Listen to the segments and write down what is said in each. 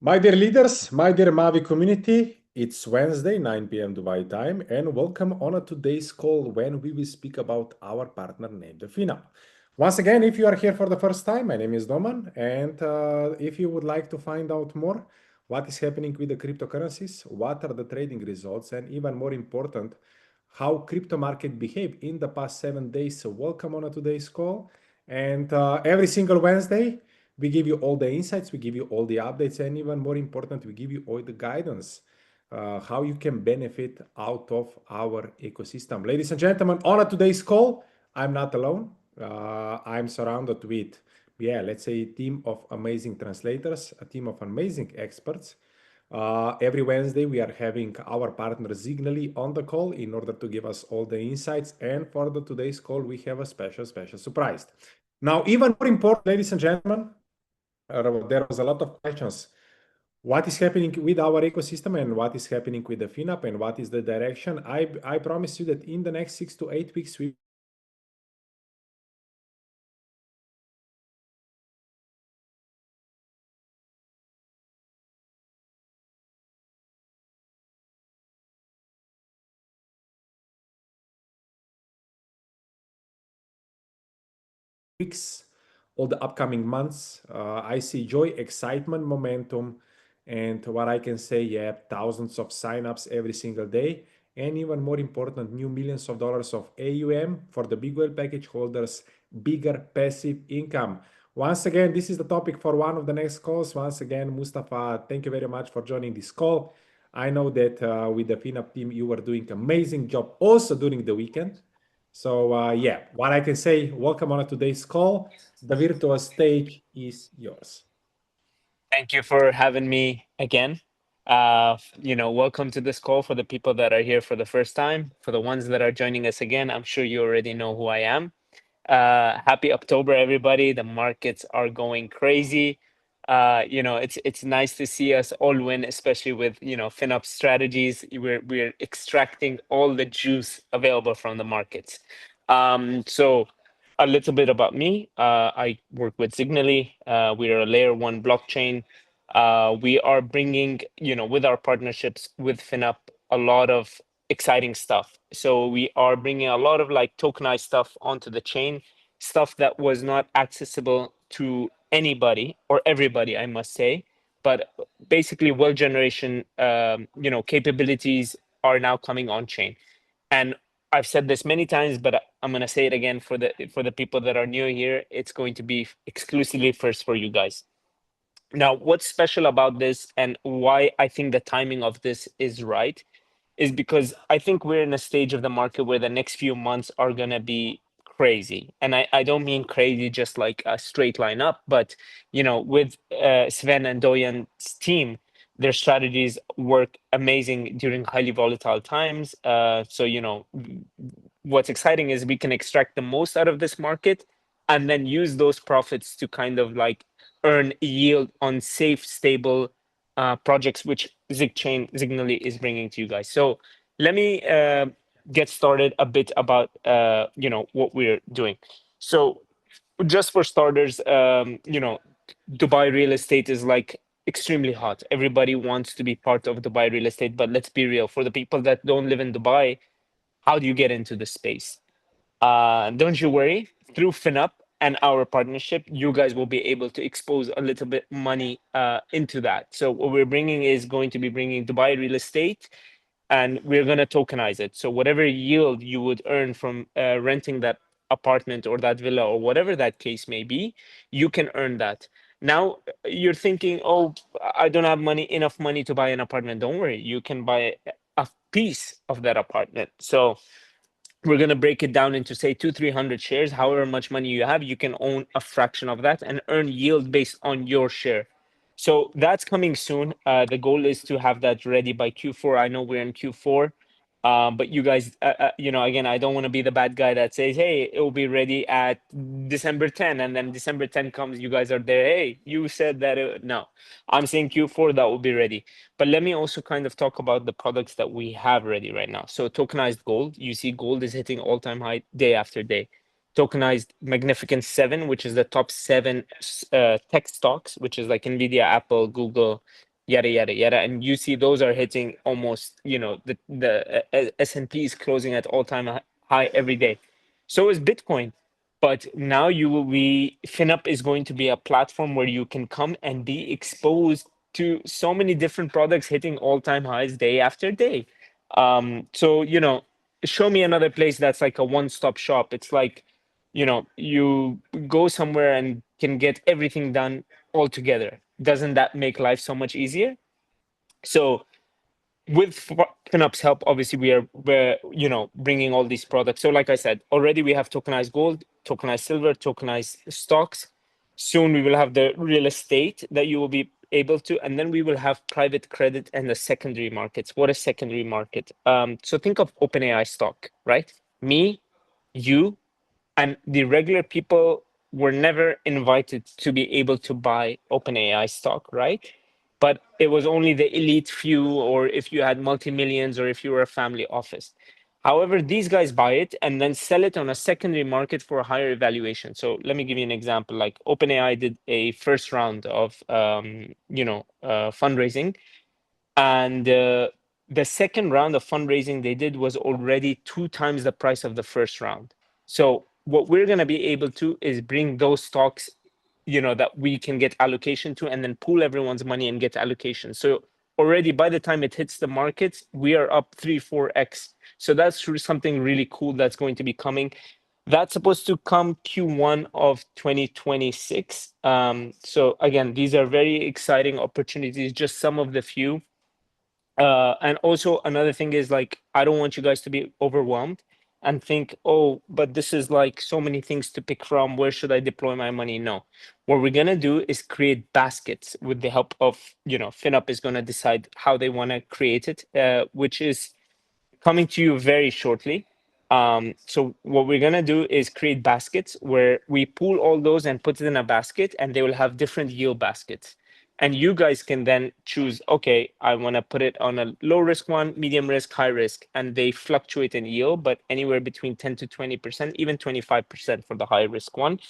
My dear leaders, my dear Mavi community, it's Wednesday, 9 p.m. Dubai time, and welcome on today's call when we will speak about our partner named FinUp. Once again, if you are here for the first time, my name is Doman, and if you would like to find out more what is happening with the cryptocurrencies, what are the trading results, and even more important, how crypto market behaved in the past 7 days, so welcome on today's call. And every single Wednesday, we give you all the insights, we give you all the updates, and even more important, we give you all the guidance, how you can benefit out of our ecosystem. Ladies and gentlemen, on today's call, I'm not alone. I'm surrounded with, let's say a team of amazing translators, a team of amazing experts. Every Wednesday, we are having our partner Zignally on the call in order to give us all the insights. And for today's call, we have a special surprise. Now, even more important, ladies and gentlemen, there was a lot of questions. What is happening with our ecosystem and what is happening with the FinUp and what is the direction? I promise you that in the next 6 to 8 weeks, we weeks, all the upcoming months. I see joy, excitement, momentum, and what I can say, thousands of signups every single day, and even more important, new millions of dollars of AUM for the big whale package holders, bigger passive income. Once again, this is the topic for one of the next calls. Once again, Mustafa, thank you very much for joining this call. I know that with the FinUp team, you were doing amazing job also during the weekend. So what I can say, welcome on today's call. The virtual stage is yours. Thank you for having me again. Welcome to this call for the people that are here for the first time. For the ones that are joining us again, I'm sure you already know who I am. Happy October, everybody. The markets are going crazy. It's nice to see us all win, especially with FinUp strategies. We're extracting all the juice available from the markets. So a little bit about me. I work with Signally. We are a layer one blockchain. We are bringing, with our partnerships with FinUp, a lot of exciting stuff. So we are bringing a lot of like tokenized stuff onto the chain, stuff that was not accessible to anybody or everybody, I must say. But basically, wealth generation, capabilities are now coming on chain. And I've said this many times, but I'm gonna say it again for the people that are new here. It's going to be exclusively first for you guys. Now, what's special about this and why I think the timing of this is right is because I think we're in a stage of the market where the next few months are gonna be crazy. And I don't mean crazy just like a straight line up, but with Sven and Doyan's team, their strategies work amazing during highly volatile times. What's exciting is we can extract the most out of this market and then use those profits to kind of like earn yield on safe, stable projects, which Zignally is bringing to you guys. So let me get started a bit about what we're doing. So just for starters, Dubai real estate is like extremely hot. Everybody wants to be part of Dubai real estate, but let's be real. For the people that don't live in Dubai, how do you get into the space? Don't you worry. Through FinUp and our partnership, you guys will be able to expose a little bit money into that. So what we're bringing is going to be bringing Dubai real estate, and we're going to tokenize it. So whatever yield you would earn from renting that apartment or that villa or whatever that case may be, you can earn that. Now you're thinking, oh, I don't have enough money to buy an apartment. Don't worry, you can buy a piece of that apartment. So we're going to break it down into say 300 shares. However much money you have, you can own a fraction of that and earn yield based on your share. So that's coming soon. The goal is to have that ready by Q4. I know we're in Q4. But you guys, again, I don't want to be the bad guy that says, hey, it will be ready at December 10. And then December 10 comes, you guys are there. Hey, you said that. No, I'm saying Q4, that will be ready. But let me also kind of talk about the products that we have ready right now. So tokenized gold, you see gold is hitting all-time high day after day. Tokenized Magnificent 7, which is the top 7 tech stocks, which is like Nvidia, Apple, Google, yada yada yada, and you see those are hitting almost, you know, the S&P is closing at all-time high every day. So is Bitcoin. But now you will be, FinUp is going to be a platform where you can come and be exposed to so many different products hitting all-time highs day after day. So, you know, show me another place that's like a one-stop shop. It's like, you know, you go somewhere and can get everything done all together. Doesn't that make life so much easier? So with FinUp's help, obviously we're you know, bringing all these products. So like I said, already we have tokenized gold, tokenized silver, tokenized stocks. Soon we will have the real estate that you will be able to, and then we will have private credit and the secondary markets. What is secondary market? So think of OpenAI stock, right? Me, you, and the regular people were never invited to be able to buy OpenAI stock, right? But it was only the elite few, or if you had multi-millions, or if you were a family office. However, these guys buy it and then sell it on a secondary market for a higher evaluation. So let me give you an example. Like OpenAI did a first round of fundraising, and the second round of fundraising they did was already 2 times the price of the first round. So what we're going to be able to is bring those stocks, you know, that we can get allocation to, and then pool everyone's money and get allocation. So already by the time it hits the markets, we are up 3-4x. So that's something really cool that's going to be coming. That's supposed to come Q1 of 2026. So again, these are very exciting opportunities, just some of the few. And also another thing is, like, I don't want you guys to be overwhelmed and think, oh, but this is like so many things to pick from. Where should I deploy my money? No. What we're gonna do is create baskets with the help of, you know, FinUp is gonna decide how they want to create it, which is coming to you very shortly. So what we're gonna do is create baskets where we pool all those and put it in a basket, and they will have different yield baskets. And you guys can then choose, okay, I want to put it on a low risk one, medium risk, high risk, and they fluctuate in yield, but anywhere between 10 to 20%, even 25% for the high risk one,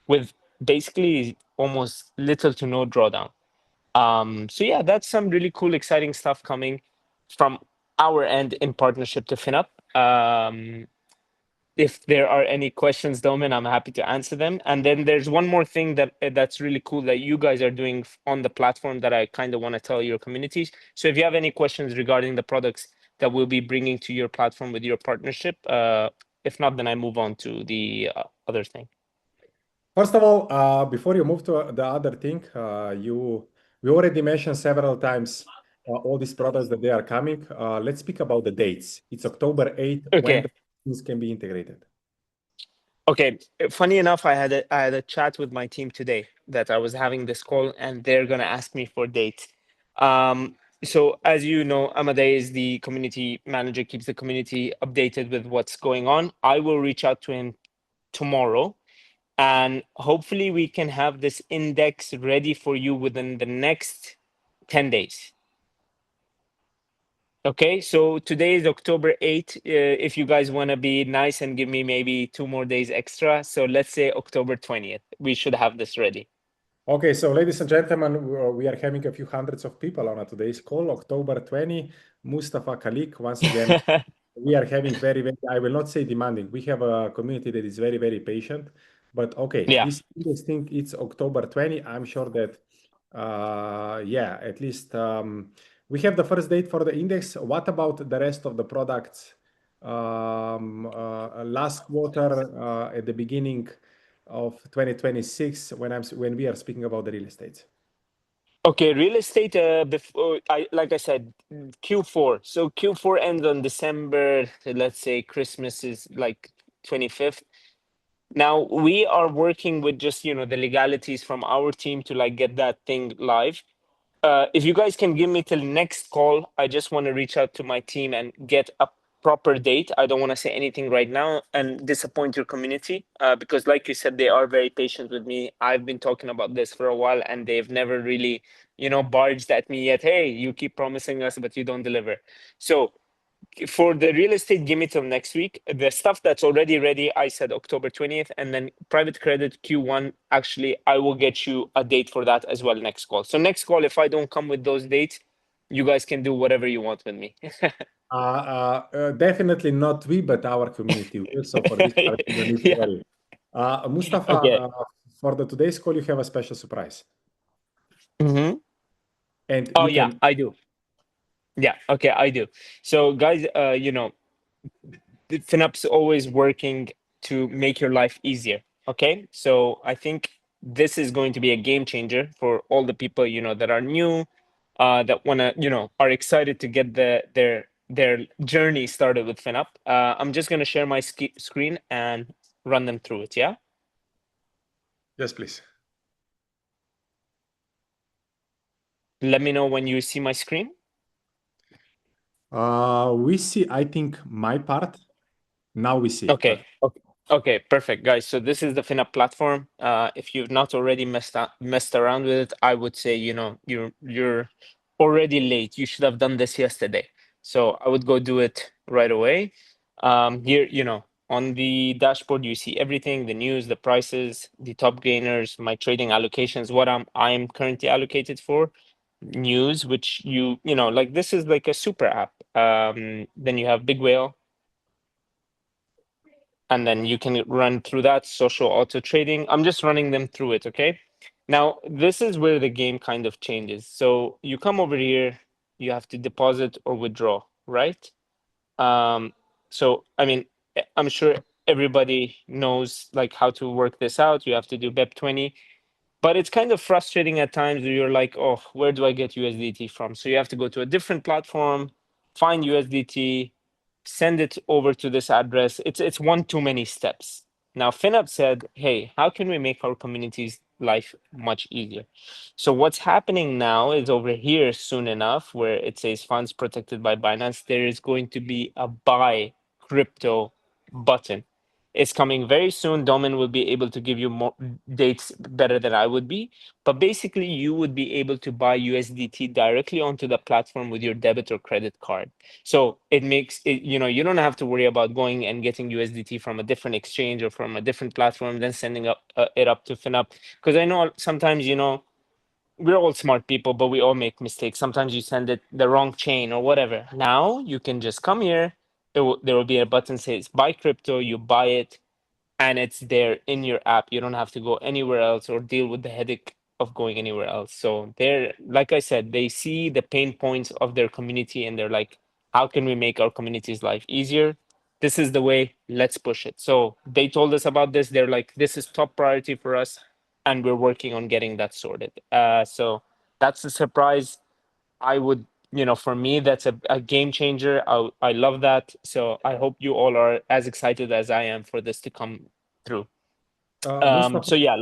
with basically almost little to no drawdown. So yeah, that's some really cool, exciting stuff coming from our end in partnership to FinUp. If there are any questions, Domin, I'm happy to answer them. And then there's one more thing that's really cool that you guys are doing on the platform that I kind of want to tell your communities. So if you have any questions regarding the products that we'll be bringing to your platform with your partnership, if not, then I move on to the other thing. First of all, before you move to the other thing, we already mentioned several times all these products that they are coming. Let's speak about the dates. It's October 8th when Okay. the things can be integrated. Okay, funny enough, I had a chat with my team today that I was having this call, and they're gonna ask me for dates. So as you know, Amadei is the community manager, keeps the community updated with what's going on. I will reach out to him tomorrow, and hopefully we can have this index ready for you within the next 10 days. Okay, so today is October 8th. If you guys want to be nice and give me maybe 2 more days extra, so let's say October 20th, we should have this ready. Okay, so ladies and gentlemen, we are having a few hundreds of people on today's call. October 20, Mustafa Khalik, once again, we are having very, very, I will not say demanding. We have a community that is very, very patient. But okay, Yeah. this thing, it's October 20. I'm sure that, yeah, at least we have the first date for the index. What about the rest of the products? Last quarter, at the beginning of 2026, when we are speaking about the real estate. Okay, real estate, before I like I said, Q4. So Q4 ends on December, let's say Christmas is like 25th. Now we are working with just, you know, the legalities from our team to like get that thing live. If you guys can give me till next call, I just want to reach out to my team and get a proper date. I don't want to say anything right now and disappoint your community, because, like you said, they are very patient with me. I've been talking about this for a while, and they've never really, you know, barged at me yet. Hey, you keep promising us, but you don't deliver. So For the real estate, give me till next week. The stuff that's already ready, I said October 20th, and then private credit Q1. Actually, I will get you a date for that as well next call. So next call, if I don't come with those dates, you guys can do whatever you want with me. Definitely not we, but our community will. So for this part, you don't need to Yeah. worry. Mustafa, Okay. for the today's call, you have a special surprise, Hmm. and Oh you yeah, can. I do. Yeah. Okay, I do. So guys, the FinUp's always working to make your life easier. Okay, so I think this is going to be a game changer for all the people that are new, that wanna are excited to get their journey started with FinUp. I'm just gonna share my screen and run them through it. Yeah. Yes, please. Let me know when you see my screen. We see, I think, my part. Now we see it. Okay. Perfect. Okay. Okay, perfect, guys. So this is the FinUp platform. If you've not already messed around with it, I would say you're already late. You should have done this yesterday. So I would go do it right away. Here, on the dashboard, you see everything: the news, the prices, the top gainers, my trading allocations, what I'm currently allocated for, news, which like this is like a super app. Then you have Big Whale, and then you can run through that social auto trading. I'm just running them through it. Okay, now this is where the game kind of changes. So you come over here, you have to deposit or withdraw, right? So I mean, I'm sure everybody knows like how to work this out. You have to do BEP20, but it's kind of frustrating at times where you're like, oh, where do I get USDT from? So you have to go to a different platform, find USDT, send it over to this address. It's one too many steps. Now FinUp said, hey, how can we make our community's life much easier? So what's happening now is over here soon enough, where it says funds protected by Binance, there is going to be a buy crypto button. It's coming very soon. Domin will be able to give you more dates better than I would be. But basically, you would be able to buy USDT directly onto the platform with your debit or credit card. So it makes it, you don't have to worry about going and getting USDT from a different exchange or from a different platform, then sending it up to FinUp. Because I know sometimes, we're all smart people, but we all make mistakes. Sometimes you send it the wrong chain or whatever. Now you can just come here. There will be a button says buy crypto. You buy it, and it's there in your app. You don't have to go anywhere else or deal with the headache of going anywhere else. So they're, like I said, they see the pain points of their community and they're like, how can we make our community's life easier? This is the way, let's push it. So they told us about this. They're like, this is top priority for us, and we're working on getting that sorted. So that's a surprise. I would, for me, that's a game changer. I love that. So I hope you all are as excited as I am for this to come through. Mustafa, So yeah,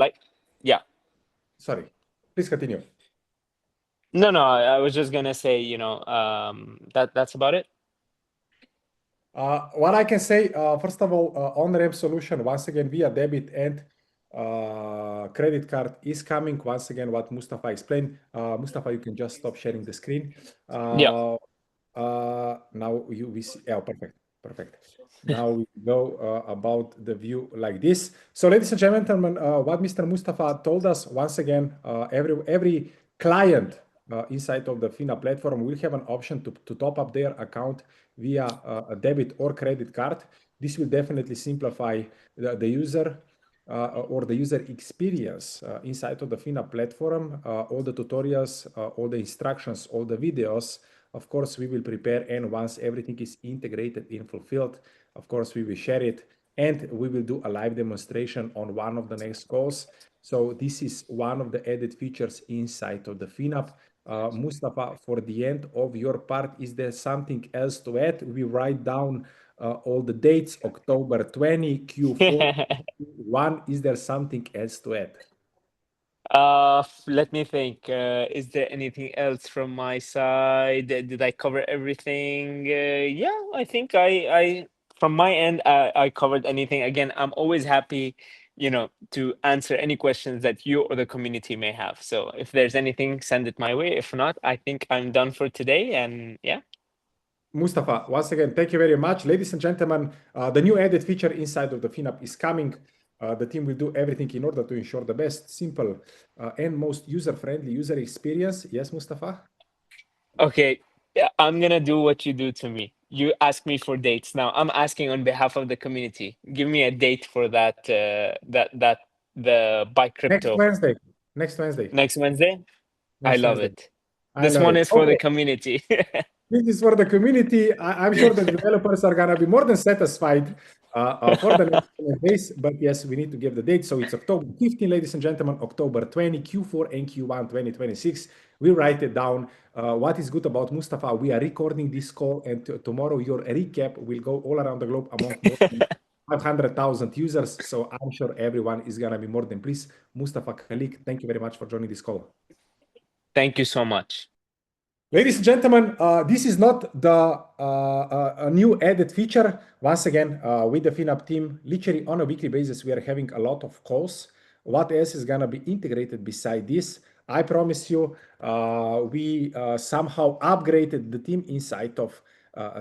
yeah. sorry. Please continue. No, no, I was just gonna say, that's about it. What I can say, first of all, on-ramp solution, once again, via debit and credit card is coming. Once again, what Mustafa explained. Mustafa, you can just stop sharing the screen. Yeah. Now we see, yeah, perfect, perfect. Now we go about the view like this. So, ladies and gentlemen, what Mr. Mustafa told us, once again, every client inside of the FINA platform will have an option to top up their account via a debit or credit card. This will definitely simplify the user or the user experience inside of the FINA platform. All the tutorials, all the instructions, all the videos, of course, we will prepare. And once everything is integrated and fulfilled, of course, we will share it. And we will do a live demonstration on one of the next calls. So this is one of the added features inside of the FinUp. Mustafa, for the end of your part, is there something else to add? We write down all the dates, October 20, Q4, Q1. Is there something else to add? Let me think. Is there anything else from my side? Did I cover everything? Yeah, I think from my end, I covered anything. Again, I'm always happy, to answer any questions that you or the community may have. So if there's anything, send it my way. If not, I think I'm done for today. And yeah. Mustafa, once again, thank you very much. Ladies and gentlemen, the new added feature inside of the FinUp is coming. The team will do everything in order to ensure the best, simple, and most user-friendly user experience. Yes, Mustafa? Okay, yeah, I'm gonna do what you do to me. You ask me for dates. Now I'm asking on behalf of the community. Give me a date for that the buy Next crypto Wednesday. Next Wednesday. next Wednesday. I Next love Wednesday. it. I This love one it. is for the Okay. community. This is for the community. I'm sure the developers are gonna be more than satisfied for the next 7 days. But yes, we need to give the date. So it's October 15, ladies and gentlemen, October 20, Q4 and Q1 2026. We write it down. What is good about Mustafa? We are recording this call, and tomorrow your recap will go all around the globe among more than 500,000 users. So I'm sure everyone is gonna be more than pleased. Mustafa Khalik, thank you very much for joining this call. Thank you so much. Ladies and gentlemen, this is not the a new added feature. Once again, with the FinUp team, literally on a weekly basis, we are having a lot of calls. What else is gonna be integrated beside this? I promise you, we somehow upgraded the team inside of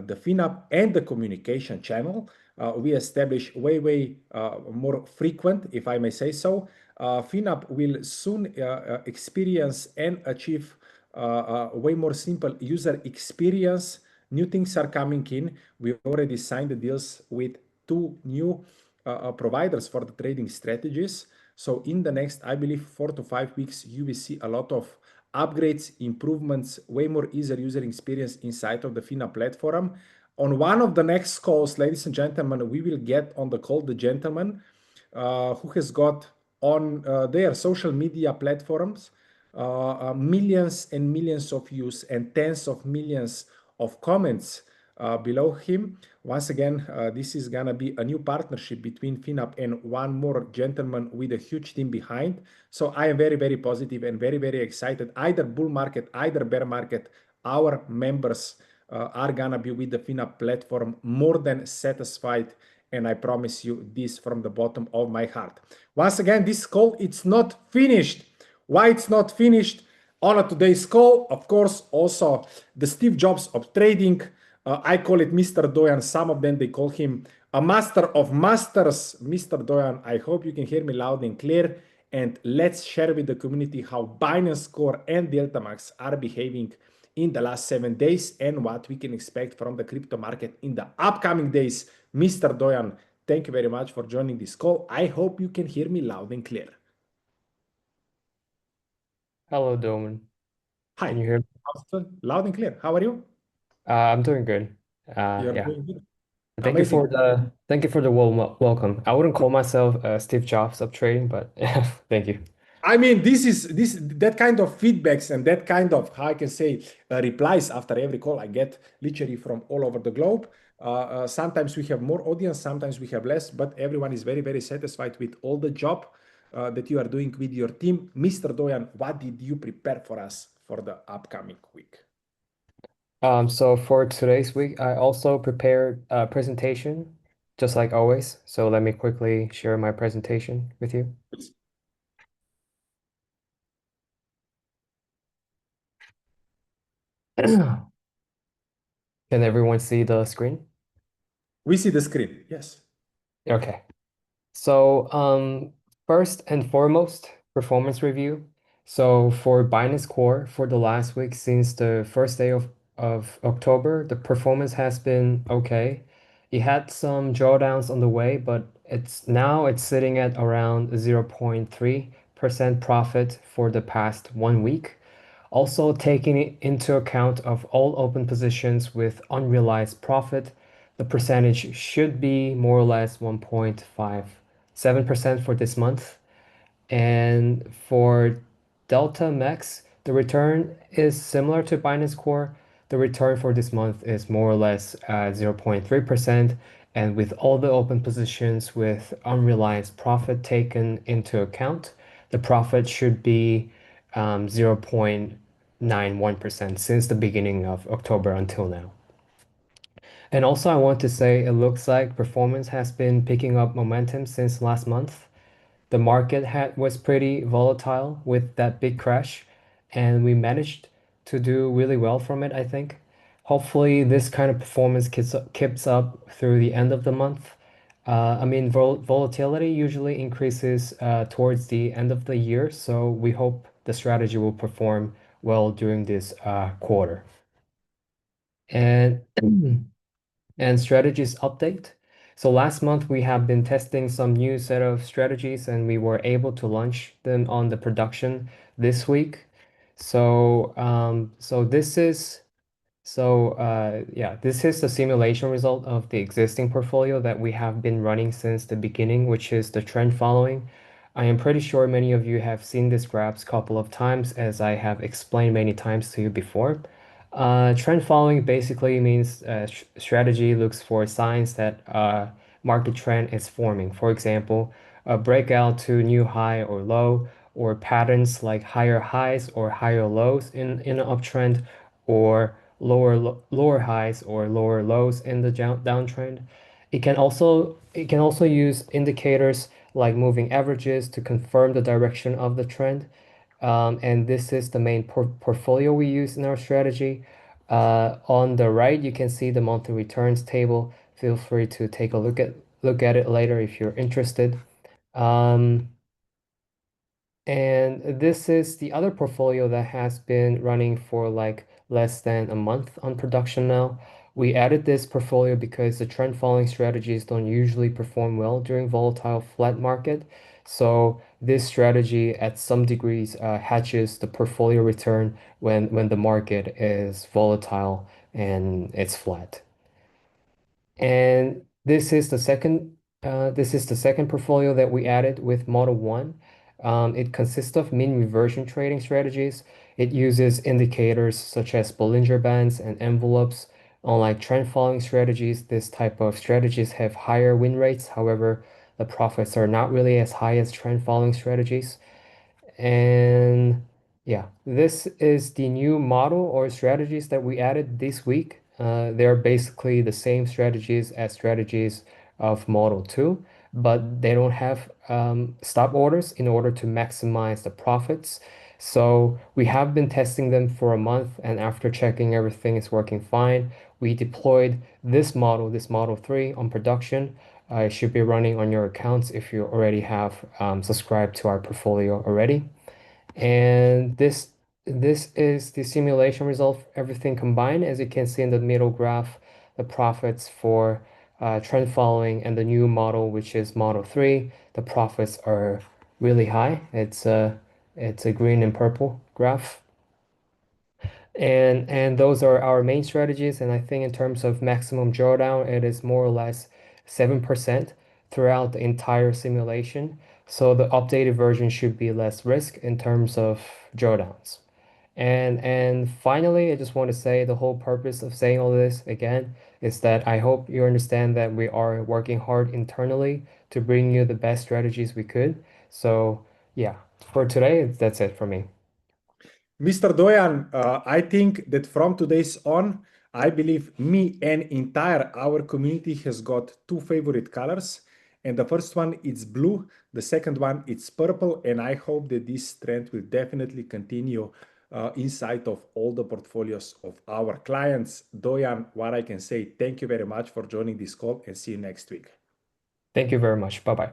the FinUp and the communication channel. We established way more frequent, if I may say so. FinUp will soon experience and achieve way more simple user experience. New things are coming in. We already signed the deals with two new providers for the trading strategies. So in the next, I believe, 4 to 5 weeks, you will see a lot of upgrades, improvements, way more easier user experience inside of the FINA platform. On one of the next calls, ladies and gentlemen, we will get on the call the gentleman who has got on their social media platforms millions and millions of views and tens of millions of comments below him. Once again, this is gonna be a new partnership between FinUp and one more gentleman with a huge team behind. So I am very positive and very excited. Either bull market, either bear market, our members are gonna be with the FinUp platform more than satisfied. And I promise you this from the bottom of my heart. Once again, this call, it's not finished. Why it's not finished? On today's call, of course, also the Steve Jobs of trading. I call it Mr. Doyan. Some of them, they call him a master of masters. Mr. Doyan, I hope you can hear me loud and clear. And let's share with the community how Binance Core and DeltaMax are behaving in the last 7 days and what we can expect from the crypto market in the upcoming days. Mr. Doyan, thank you very much for joining this call. I hope you can hear me loud and clear. Hello, Doman. Can Hi. you hear me? Loud and clear. How are you? I'm doing good. You're Yeah. doing good. Thank you Amazing. for the warm welcome. I wouldn't call myself Steve Jobs of trading, but thank you. I mean, this that kind of feedbacks and that kind of, how I can say, replies after every call I get literally from all over the globe. Sometimes we have more audience, sometimes we have less, but everyone is very satisfied with all the job that you are doing with your team. Mr. Doyan, what did you prepare for us for the upcoming week? So for today's week, I also prepared a presentation, just like always. So let me quickly share my presentation with you. Can everyone see the screen? We see the screen. Yes. Okay. So, first and foremost, performance review. So for Binance Core, for the last week since the first day of October, the performance has been okay. It had some drawdowns on the way, but it's sitting at around 0.3% profit for the past 1 week. Also taking into account of all open positions with unrealized profit, the percentage should be more or less 1.57% for this month. And for Delta Max, the return is similar to Binance Core. The return for this month is more or less 0.3%. And with all the open positions with unrealized profit taken into account, the profit should be 0.91% since the beginning of October until now. And also, I want to say it looks like performance has been picking up momentum since last month. The market was pretty volatile with that big crash, and we managed to do really well from it, I think. Hopefully, this kind of performance keeps up through the end of the month. I mean, volatility usually increases towards the end of the year, so we hope the strategy will perform well during this quarter. And and strategies update. So last month we have been testing some new set of strategies and we were able to launch them on the production this week. So this is yeah, this is the simulation result of the existing portfolio that we have been running since the beginning, which is the trend following. I am pretty sure many of you have seen this graphs a couple of times as I have explained many times to you before. Trend following basically means strategy looks for signs that market trend is forming. For example, a breakout to new high or low, or patterns like higher highs or higher lows in an uptrend, or lower highs or lower lows in the downtrend. It can also use indicators like moving averages to confirm the direction of the trend. And this is the main portfolio we use in our strategy. On the right, you can see the monthly returns table. Feel free to take a look at it later if you're interested. Um, and this is the other portfolio that has been running for like less than a month on production now. We added this portfolio because the trend following strategies don't usually perform well during volatile flat market. So this strategy at some degrees hatches the portfolio return when the market is volatile and it's flat. And this is the second portfolio that we added with Model 1. It consists of mean reversion trading strategies. It uses indicators such as Bollinger Bands and envelopes. Unlike trend following strategies, this type of strategies have higher win rates. However, the profits are not really as high as trend following strategies. And yeah, this is the new model or strategies that we added this week. They're basically the same strategies as strategies of Model 2, but they don't have stop orders in order to maximize the profits. So we have been testing them for a month, and after checking everything is working fine, we deployed this Model 3 on production. It should be running on your accounts if you already have subscribed to our portfolio already. And this is the simulation result, everything combined. As you can see in the middle graph, the profits for trend following and the new model, which is Model 3, the profits are really high. It's a green and purple graph. And those are our main strategies. And I think in terms of maximum drawdown, it is more or less 7% throughout the entire simulation. So the updated version should be less risk in terms of drawdowns. And finally, I just want to say the whole purpose of saying all this again is that I hope you understand that we are working hard internally to bring you the best strategies we could. So yeah, for today, that's it for me. Mr. Doyan, I think that from today's on, I believe me and entire our community has got two favorite colors. And the first one is blue, the second one it's purple, and I hope that this trend will definitely continue inside of all the portfolios of our clients. Doyan, what I can say, thank you very much for joining this call and see you next week. Thank you very much. Bye-bye.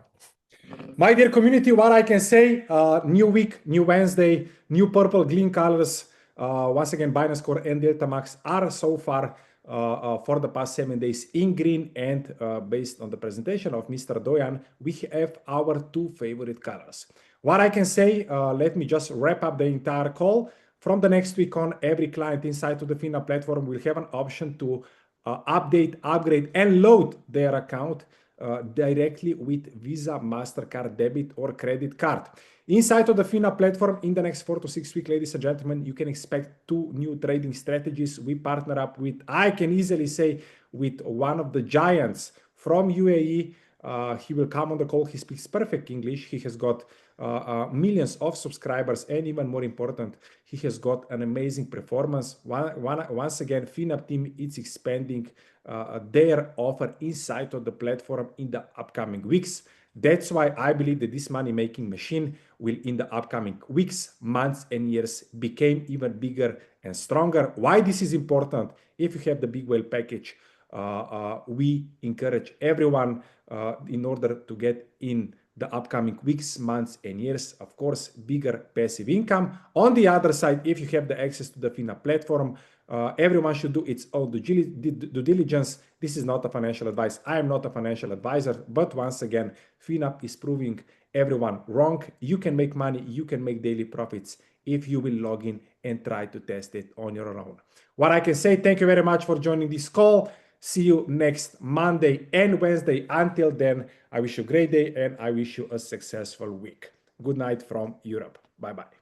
My dear community, what I can say, new week, new Wednesday, new purple green colors. Once again, Binance Core and Delta Max are so far for the past 7 days in green, and based on the presentation of Mr. Doyan, we have our two favorite colors. What I can say, let me just wrap up the entire call. From the next week on, every client inside of the FinUp platform will have an option to update, upgrade, and load their account directly with Visa, MasterCard, debit, or credit card. Inside of the FinUp platform, in the next 4 to 6 weeks, ladies and gentlemen, you can expect two new trading strategies. We partner up with, I can easily say, with one of the giants from UAE. He will come on the call. He speaks perfect English. He has got millions of subscribers, and even more important, he has got an amazing performance. Once again, FinUp team is expanding their offer inside of the platform in the upcoming weeks. That's why I believe that this money-making machine will, in the upcoming weeks, months, and years, become even bigger and stronger. Why this is important? If you have the big whale package, we encourage everyone in order to get in the upcoming weeks, months, and years, of course, bigger passive income. On the other side, if you have the access to the FinUp platform, everyone should do its own due diligence. This is not a financial advice. I am not a financial advisor, but once again, FinUp is proving everyone wrong. You can make money, you can make daily profits if you will log in and try to test it on your own. What I can say, thank you very much for joining this call. See you next Monday and Wednesday. Until then, I wish you a great day and I wish you a successful week. Good night from Europe. Bye-bye.